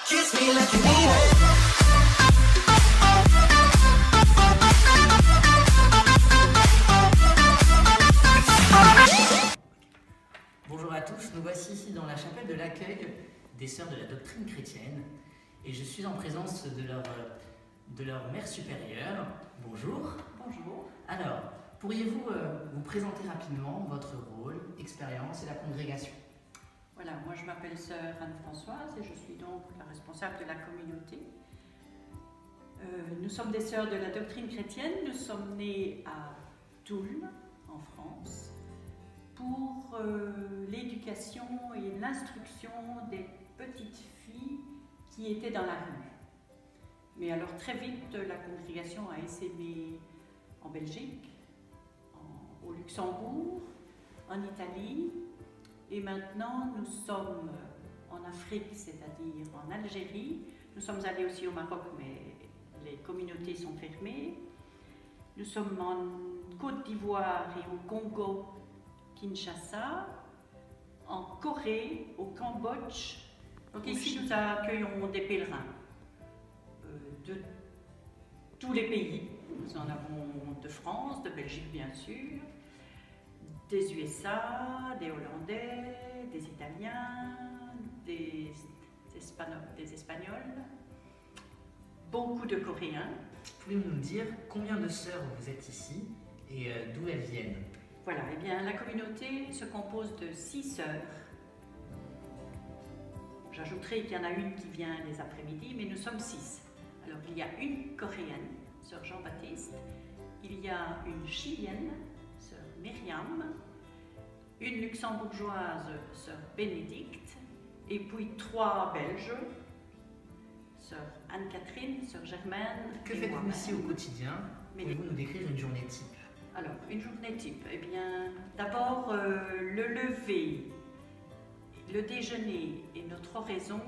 Kiss me like you mean it. Bonjour à tous, nous voici ici dans la chapelle de l'accueil des Sœurs de la doctrine chrétienne et je suis en présence de leur mère supérieure. Bonjour. Bonjour. Alors, pourriez-vous vous présenter rapidement votre rôle, expérience et la congrégation? Voilà, moi je m'appelle Sœur Anne-Françoise et je suis donc la responsable de la communauté. Nous sommes des Sœurs de la doctrine chrétienne, nous sommes nés à Toul, en France, pour l'éducation et l'instruction des petites filles qui étaient dans la rue. Mais alors très vite, la congrégation a essaimé en Belgique, au Luxembourg, en Italie, et maintenant nous sommes en Afrique, c'est-à-dire en Algérie. Nous sommes allés aussi au Maroc, mais les communautés sont fermées. Nous sommes en Côte d'Ivoire et au Congo, Kinshasa, en Corée, au Cambodge. Donc ici nous accueillons des pèlerins de tous les pays. Nous en avons de France, de Belgique bien sûr, des USA, des Hollandais, des Italiens, des Espagnols, beaucoup de Coréens. Pouvez-vous nous dire combien de sœurs vous êtes ici et d'où elles viennent? Voilà, eh bien la communauté se compose de 6 sœurs. J'ajouterai qu'il y en a une qui vient les après-midi, mais nous sommes 6. Alors il y a une Coréenne, Sœur Jean-Baptiste, il y a une Chilienne, Sœur Myriam, une luxembourgeoise, Sœur Bénédicte, et puis 3 Belges, Sœur Anne-Catherine, Sœur Germaine. Que faites-vous ici au quotidien? Pouvez-vous nous décrire une journée type? Alors, une journée type, eh bien, d'abord le lever, le déjeuner et notre oraison,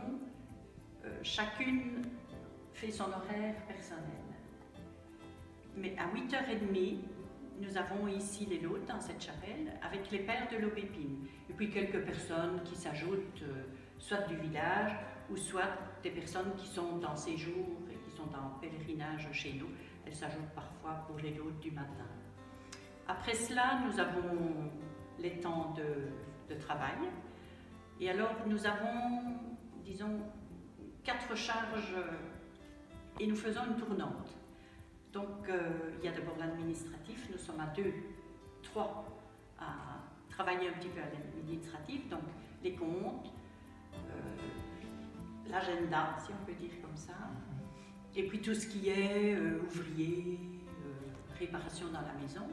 chacune fait son horaire personnel. Mais à 8h30, nous avons ici les nôtres dans cette chapelle avec les pères de l'Aubépine. Et puis quelques personnes qui s'ajoutent, soit du village ou soit des personnes qui sont en séjour et qui sont en pèlerinage chez nous. Elles s'ajoutent parfois pour les nôtres du matin. Après cela, nous avons les temps de travail. Et alors, nous avons, disons, 4 charges et nous faisons une tournante. Donc, il y a d'abord l'administratif. Nous sommes à 2, 3 à travailler un petit peu à l'administratif. Donc, les comptes, l'agenda, si on peut dire comme ça. Et puis tout ce qui est ouvrier, réparation dans la maison.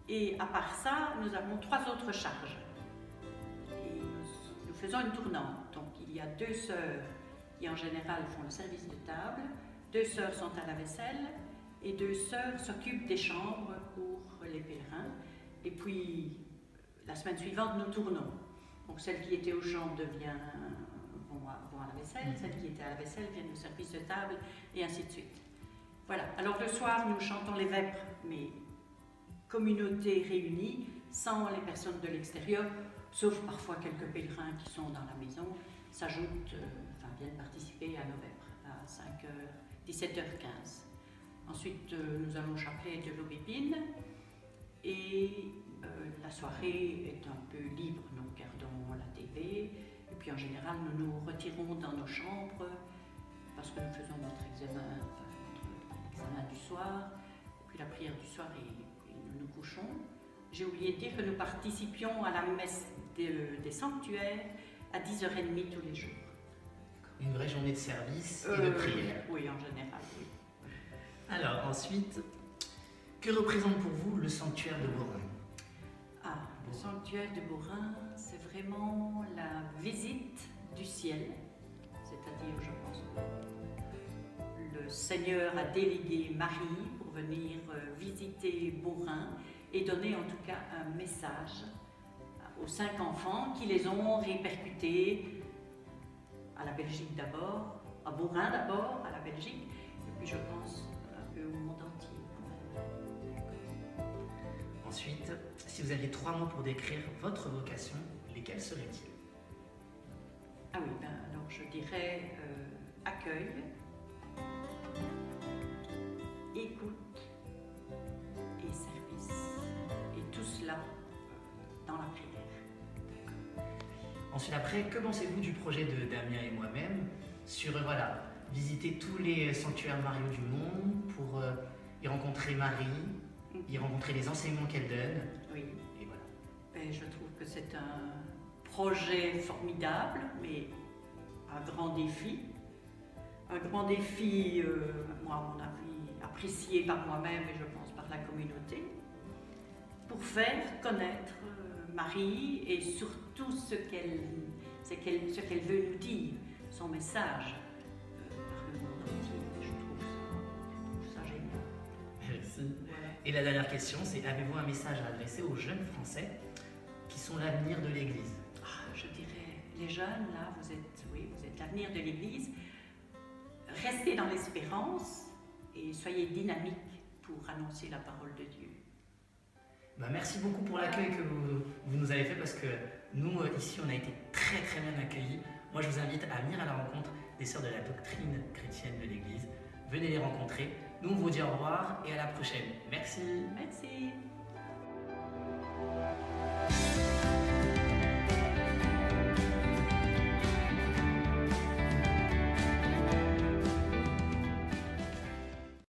Et à part ça, nous avons 3 autres charges. Et nous faisons une tournante. Donc il y a 2 sœurs qui en général font le service de table, 2 sœurs sont à la vaisselle et 2 sœurs s'occupent des chambres pour les pèlerins. Et puis la semaine suivante, nous tournons. Donc celle qui était aux chambres vont à la vaisselle, celle qui était à la vaisselle viennent au service de table et ainsi de suite. Voilà. Alors le soir, nous chantons les vêpres, mais communauté réunie, sans les personnes de l'extérieur, sauf parfois quelques pèlerins qui sont dans la maison, s'ajoutent, viennent participer à nos vêpres à 5h, 17h15. Ensuite, nous allons au chapelet de l'Aubépine et la soirée est un peu libre. Nous regardons la TV et puis en général, nous nous retirons dans nos chambres parce que nous faisons notre examen du soir, et puis la prière du soir et nous nous couchons. J'ai oublié de dire que nous participions à la messe des sanctuaires à 10h30 tous les jours. Une vraie journée de service et de prière. Oui, en général, oui. Alors ensuite, que représente pour vous le sanctuaire de Beaurain? Ah, le sanctuaire de Beaurain, c'est vraiment la visite du ciel, c'est-à-dire, je pense, le Seigneur a délégué Marie pour venir visiter Beaurain et donner en tout cas un message aux 5 enfants qui les ont répercutés à la Belgique d'abord, à Beaurain d'abord, à la Belgique, et puis je pense un peu au monde entier. Ensuite, si vous aviez 3 mots pour décrire votre vocation, lesquels seraient-ils? Ah oui, alors je dirais accueil, écoute et service. Et tout cela dans la prière. Ensuite, après, que pensez-vous du projet de Damien et moi-même sur voilà, visiter tous les sanctuaires mariaux du monde pour y rencontrer Marie, y rencontrer les enseignements qu'elle donne. Oui. Et voilà. Et je trouve que c'est un projet formidable, mais un grand défi. Un grand défi, moi à mon avis, apprécié par moi-même et je pense par la communauté, pour faire connaître Marie et surtout ce qu'elle veut nous dire, son message par le monde entier. Je trouve ça génial. Merci. Voilà. Et la dernière question, c'est avez-vous un message à adresser aux jeunes Français qui sont l'avenir de l'Église? Je dirais, les jeunes, là, vous êtes l'avenir de l'Église. Restez dans l'espérance et soyez dynamiques pour annoncer la parole de Dieu. Merci beaucoup pour l'accueil que vous nous avez fait parce que nous, ici, on a été très très bien accueillis. Moi, je vous invite à venir à la rencontre des sœurs de la doctrine chrétienne de l'Église. Venez les rencontrer. Nous, on vous dit au revoir et à la prochaine. Merci. Merci.